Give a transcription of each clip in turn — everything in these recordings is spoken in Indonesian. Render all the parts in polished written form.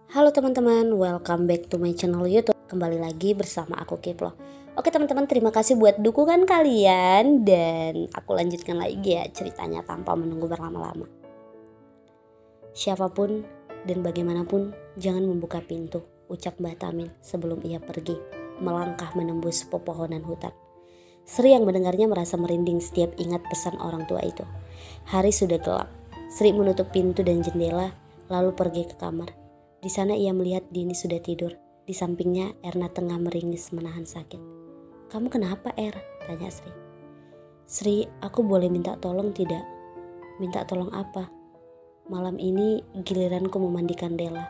Halo teman-teman, welcome back to my channel YouTube. Kembali lagi bersama aku Kiplo. Oke teman-teman, terima kasih buat dukungan kalian. Dan aku lanjutkan lagi ya ceritanya tanpa menunggu berlama-lama. Siapapun dan bagaimanapun jangan membuka pintu, ucap Mbah Tamin sebelum ia pergi melangkah menembus pepohonan hutan. Sri yang mendengarnya merasa merinding setiap ingat pesan orang tua itu. Hari sudah gelap. Sri menutup pintu dan jendela lalu pergi ke kamar. Di sana ia melihat Dini sudah tidur. Di sampingnya Erna tengah meringis menahan sakit. "Kamu kenapa, Er?" tanya Sri. "Sri, aku boleh minta tolong tidak?" "Minta tolong apa?" "Malam ini giliranku memandikan Della.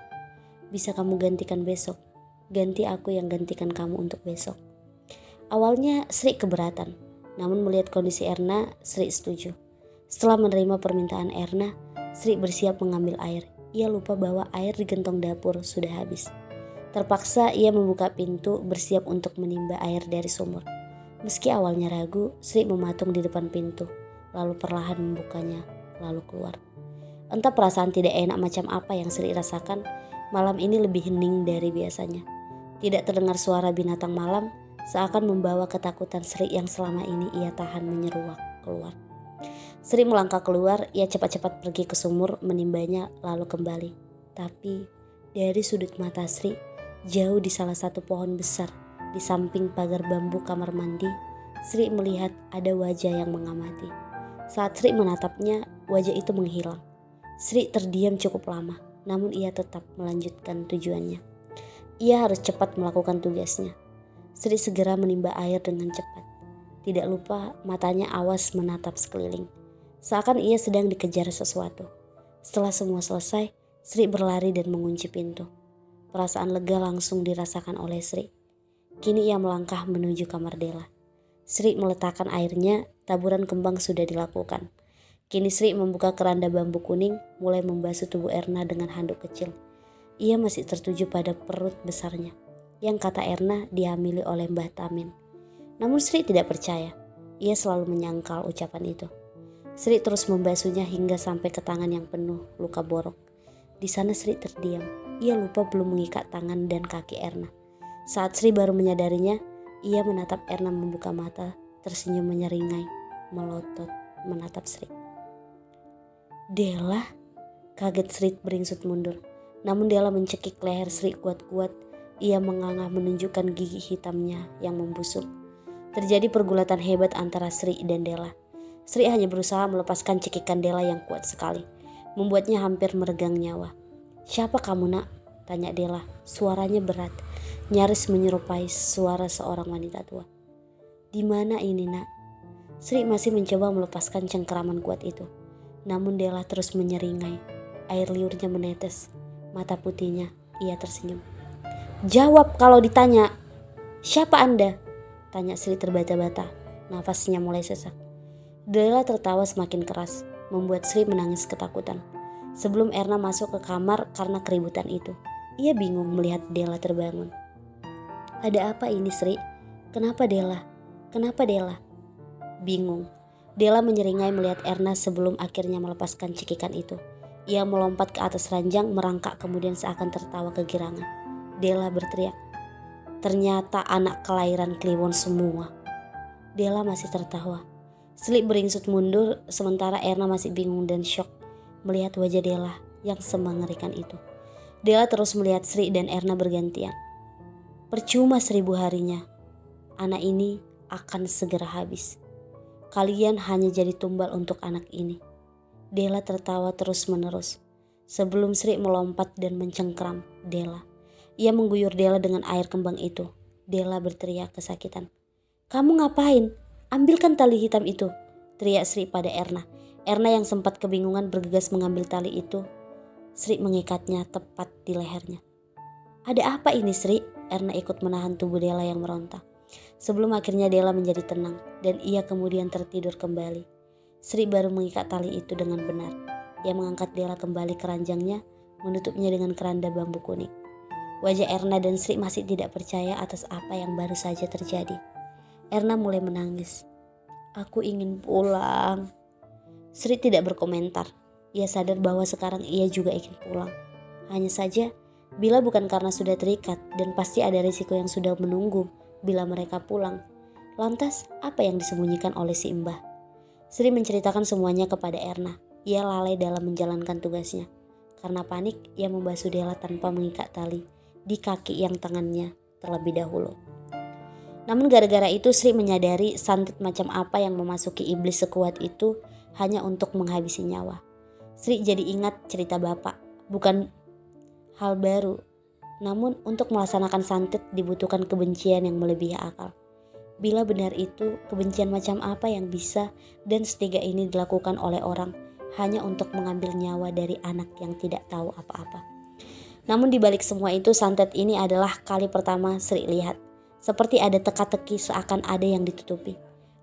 Bisa kamu gantikan besok? Ganti aku yang gantikan kamu untuk besok." Awalnya Sri keberatan, namun melihat kondisi Erna, Sri setuju. Setelah menerima permintaan Erna, Sri bersiap mengambil air. Ia lupa bahwa air di gentong dapur sudah habis. Terpaksa ia membuka pintu bersiap untuk menimba air dari sumur. Meski awalnya ragu, Sri mematung di depan pintu, lalu perlahan membukanya, lalu keluar. Entah perasaan tidak enak macam apa yang Sri rasakan, malam ini lebih hening dari biasanya. Tidak terdengar suara binatang malam, seakan membawa ketakutan Sri yang selama ini ia tahan menyeruak keluar. Sri melangkah keluar, ia cepat-cepat pergi ke sumur menimbanya lalu kembali. Tapi dari sudut mata Sri, jauh di salah satu pohon besar di samping pagar bambu kamar mandi, Sri melihat ada wajah yang mengamati. Saat Sri menatapnya, wajah itu menghilang. Sri terdiam cukup lama, namun ia tetap melanjutkan tujuannya. Ia harus cepat melakukan tugasnya. Sri segera menimba air dengan cepat. Tidak lupa matanya awas menatap sekeliling. Seakan ia sedang dikejar sesuatu. Setelah semua selesai, Sri berlari dan mengunci pintu. Perasaan lega langsung dirasakan oleh Sri. Kini ia melangkah menuju kamar Della. Sri meletakkan airnya, taburan kembang sudah dilakukan. Kini Sri membuka keranda bambu kuning, mulai membasuh tubuh Erna dengan handuk kecil. Ia masih tertuju pada perut besarnya, yang kata Erna dihamili oleh Mbah Tamin. Namun Sri tidak percaya. Ia selalu menyangkal ucapan itu. Sri terus membasuhnya hingga sampai ke tangan yang penuh luka borok. Di sana Sri terdiam. Ia lupa belum mengikat tangan dan kaki Erna. Saat Sri baru menyadarinya, ia menatap Erna membuka mata, tersenyum menyeringai, melotot menatap Sri. "Della?" Kaget Sri beringsut mundur. Namun Della mencekik leher Sri kuat-kuat. Ia mengangah menunjukkan gigi hitamnya yang membusuk. Terjadi pergulatan hebat antara Sri dan Della. Sri hanya berusaha melepaskan cekikan Della yang kuat sekali, membuatnya hampir meregang nyawa. "Siapa kamu, Nak?" tanya Della. Suaranya berat, nyaris menyerupai suara seorang wanita tua. "Di mana ini, Nak?" Sri masih mencoba melepaskan cengkeraman kuat itu. Namun Della terus menyeringai. Air liurnya menetes. Mata putihnya, ia tersenyum. "Jawab kalau ditanya." "Siapa Anda?" tanya Sri terbata-bata. Nafasnya mulai sesak. Della tertawa semakin keras, membuat Sri menangis ketakutan. Sebelum Erna masuk ke kamar karena keributan itu, ia bingung melihat Della terbangun. "Ada apa ini, Sri? Kenapa Della? Kenapa Della?" Bingung. Della menyeringai melihat Erna sebelum akhirnya melepaskan cekikan itu. Ia melompat ke atas ranjang, merangkak kemudian seakan tertawa kegirangan. Della berteriak, "Ternyata anak kelahiran Kliwon semua." Della masih tertawa. Sri beringsut mundur sementara Erna masih bingung dan syok melihat wajah Della yang semengerikan itu. Della terus melihat Sri dan Erna bergantian. "Percuma 1000 harinya. Anak ini akan segera habis. Kalian hanya jadi tumbal untuk anak ini." Della tertawa terus menerus. Sebelum Sri melompat dan mencengkram Della, ia mengguyur Della dengan air kembang itu. Della berteriak kesakitan. "Kamu ngapain? Ambilkan tali hitam itu," teriak Sri pada Erna. Erna yang sempat kebingungan bergegas mengambil tali itu. Sri mengikatnya tepat di lehernya. "Ada apa ini, Sri?" Erna ikut menahan tubuh Della yang meronta. Sebelum akhirnya Della menjadi tenang dan ia kemudian tertidur kembali. Sri baru mengikat tali itu dengan benar. Ia mengangkat Della kembali ke ranjangnya, menutupnya dengan keranda bambu kuning. Wajah Erna dan Sri masih tidak percaya atas apa yang baru saja terjadi. Erna mulai menangis. "Aku ingin pulang." Sri tidak berkomentar. Ia sadar bahwa sekarang ia juga ingin pulang. Hanya saja Bila bukan karena sudah terikat dan pasti ada risiko yang sudah menunggu bila mereka pulang. Lantas apa yang disembunyikan oleh si Mbah? Sri menceritakan semuanya kepada Erna. Ia lalai dalam menjalankan tugasnya. Karena panik, ia membasuh Della tanpa mengikat tali di kaki yang tangannya terlebih dahulu. Namun gara-gara itu Sri menyadari santet macam apa yang memasuki iblis sekuat itu hanya untuk menghabisi nyawa. Sri jadi ingat cerita bapak, bukan hal baru. Namun untuk melaksanakan santet dibutuhkan kebencian yang melebihi akal. Bila benar itu, kebencian macam apa yang bisa dan setega ini dilakukan oleh orang hanya untuk mengambil nyawa dari anak yang tidak tahu apa-apa. Namun dibalik semua itu, santet ini adalah kali pertama Sri lihat. Seperti ada teka-teki, seakan ada yang ditutupi.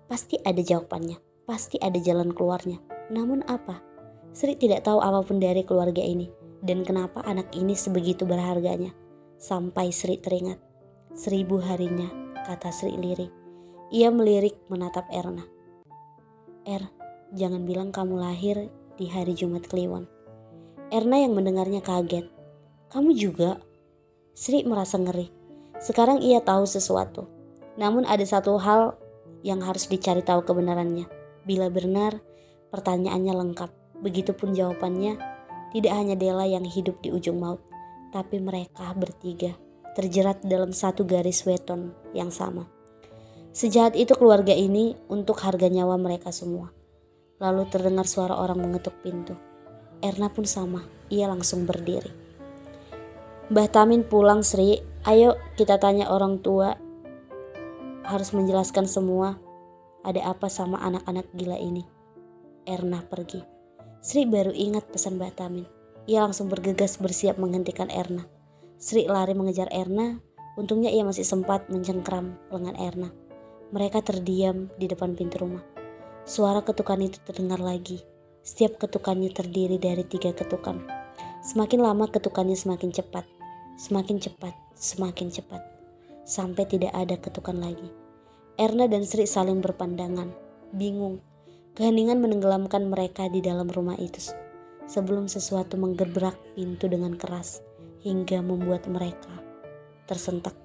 Pasti ada jawabannya, pasti ada jalan keluarnya. Namun apa? Sri tidak tahu apapun dari keluarga ini. Dan kenapa anak ini sebegitu berharganya. Sampai Sri teringat. 1000 harinya, kata Sri lirih. Ia melirik menatap Erna. Jangan bilang kamu lahir di hari Jumat Kliwon. Erna yang mendengarnya kaget. Kamu juga? Sri merasa ngeri. Sekarang ia tahu sesuatu. Namun ada satu hal yang harus dicari tahu kebenarannya. Bila benar, pertanyaannya lengkap. Begitupun jawabannya, tidak hanya Della yang hidup di ujung maut, tapi mereka bertiga terjerat dalam satu garis weton yang sama. Sejahat itu keluarga ini untuk harga nyawa mereka semua. Lalu terdengar suara orang mengetuk pintu. Erna pun sama, ia langsung berdiri. Mbah Tamin pulang Sri, ayo kita tanya orang tua. Harus menjelaskan semua, ada apa sama anak-anak gila ini. Erna pergi. Sri baru ingat pesan Mbah Tamin. Ia langsung bergegas bersiap menghentikan Erna. Sri lari mengejar Erna, untungnya ia masih sempat mencengkram lengan Erna. Mereka terdiam di depan pintu rumah. Suara ketukan itu terdengar lagi. Setiap ketukannya terdiri dari 3 ketukan. Semakin lama ketukannya semakin cepat. Semakin cepat, semakin cepat. Sampai tidak ada ketukan lagi. Erna dan Sri saling berpandangan, bingung. Keheningan menenggelamkan mereka di dalam rumah itu. Sebelum sesuatu menggebrak pintu dengan keras hingga membuat mereka tersentak.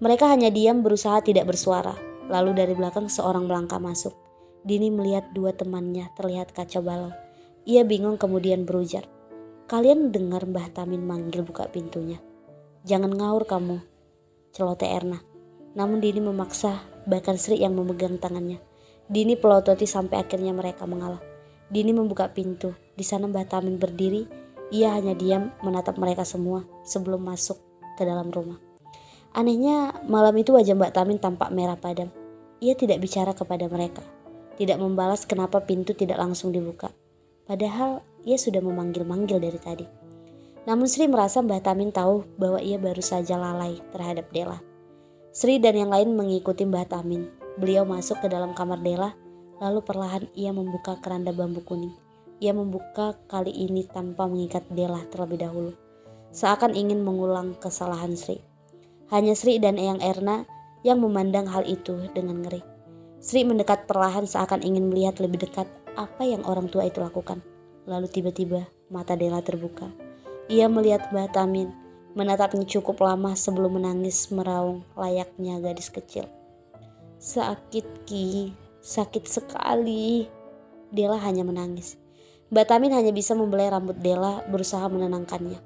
Mereka hanya diam berusaha tidak bersuara. Lalu dari belakang seorang melangkah masuk. Dini melihat 2 temannya terlihat kacau balau. Ia bingung kemudian berujar. Kalian dengar Mbah Tamin manggil buka pintunya. Jangan ngaur kamu, celoteh Erna. Namun Dini memaksa, bahkan Sri yang memegang tangannya. Dini pelototi sampai akhirnya mereka mengalah. Dini membuka pintu. Di sana Mbah Tamin berdiri. Ia hanya diam menatap mereka semua sebelum masuk ke dalam rumah. Anehnya malam itu wajah Mbak Tamin tampak merah padam. Ia tidak bicara kepada mereka. Tidak membalas kenapa pintu tidak langsung dibuka. Padahal ia sudah memanggil-manggil dari tadi. Namun Sri merasa Mbah Tamin tahu bahwa ia baru saja lalai terhadap Della. Sri dan yang lain mengikuti Mbah Tamin. Beliau masuk ke dalam kamar Della, lalu perlahan ia membuka keranda bambu kuning. Ia membuka kali ini tanpa mengikat Della terlebih dahulu. Seakan ingin mengulang kesalahan Sri. Hanya Sri dan Eyang Erna yang memandang hal itu dengan ngeri. Sri mendekat perlahan seakan ingin melihat lebih dekat apa yang orang tua itu lakukan. Lalu tiba-tiba mata Della terbuka. Ia melihat Mbah Tamin, menatapnya cukup lama sebelum menangis meraung layaknya gadis kecil. Sakit Ki, sakit sekali. Della hanya menangis. Mbah Tamin hanya bisa membelai rambut Della berusaha menenangkannya.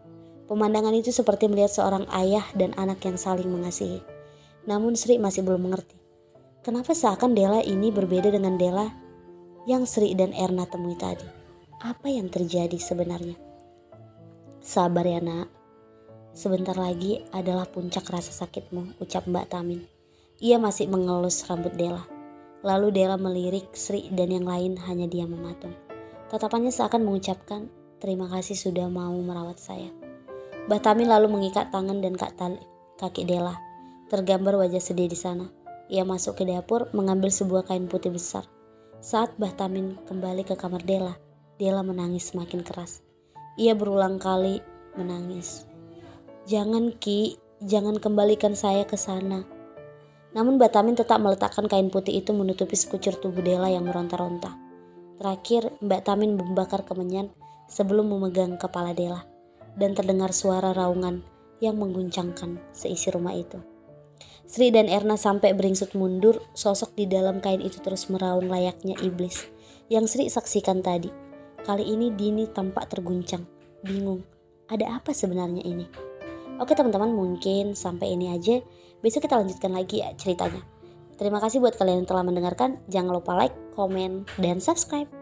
Pemandangan itu seperti melihat seorang ayah dan anak yang saling mengasihi. Namun Sri masih belum mengerti. Kenapa seakan Della ini berbeda dengan Della yang Sri dan Erna temui tadi? Apa yang terjadi sebenarnya? Sabar ya nak. Sebentar lagi adalah puncak rasa sakitmu, ucap Mbak Tamin. Ia masih mengelus rambut Della. Lalu Della melirik Sri dan yang lain hanya diam mematung. Tatapannya seakan mengucapkan, terima kasih sudah mau merawat saya. Mbah Tamin lalu mengikat tangan dan kaki Della. Tergambar wajah sedih di sana. Ia masuk ke dapur mengambil sebuah kain putih besar. Saat Mbah Tamin kembali ke kamar Della, Della menangis semakin keras. Ia berulang kali menangis. Jangan Ki, jangan kembalikan saya ke sana. Namun Mbah Tamin tetap meletakkan kain putih itu menutupi sekucur tubuh Della yang meronta-ronta. Terakhir Mbak Tamin membakar kemenyan sebelum memegang kepala Della. Dan terdengar suara raungan yang mengguncangkan seisi rumah itu. Sri dan Erna sampai beringsut mundur, sosok di dalam kain itu terus meraung layaknya iblis yang Sri saksikan tadi. Kali ini Dini tampak terguncang, bingung. Ada apa sebenarnya ini? Oke teman-teman, mungkin sampai ini aja. Besok kita lanjutkan lagi ya ceritanya. Terima kasih buat kalian yang telah mendengarkan. Jangan lupa like, komen, dan subscribe.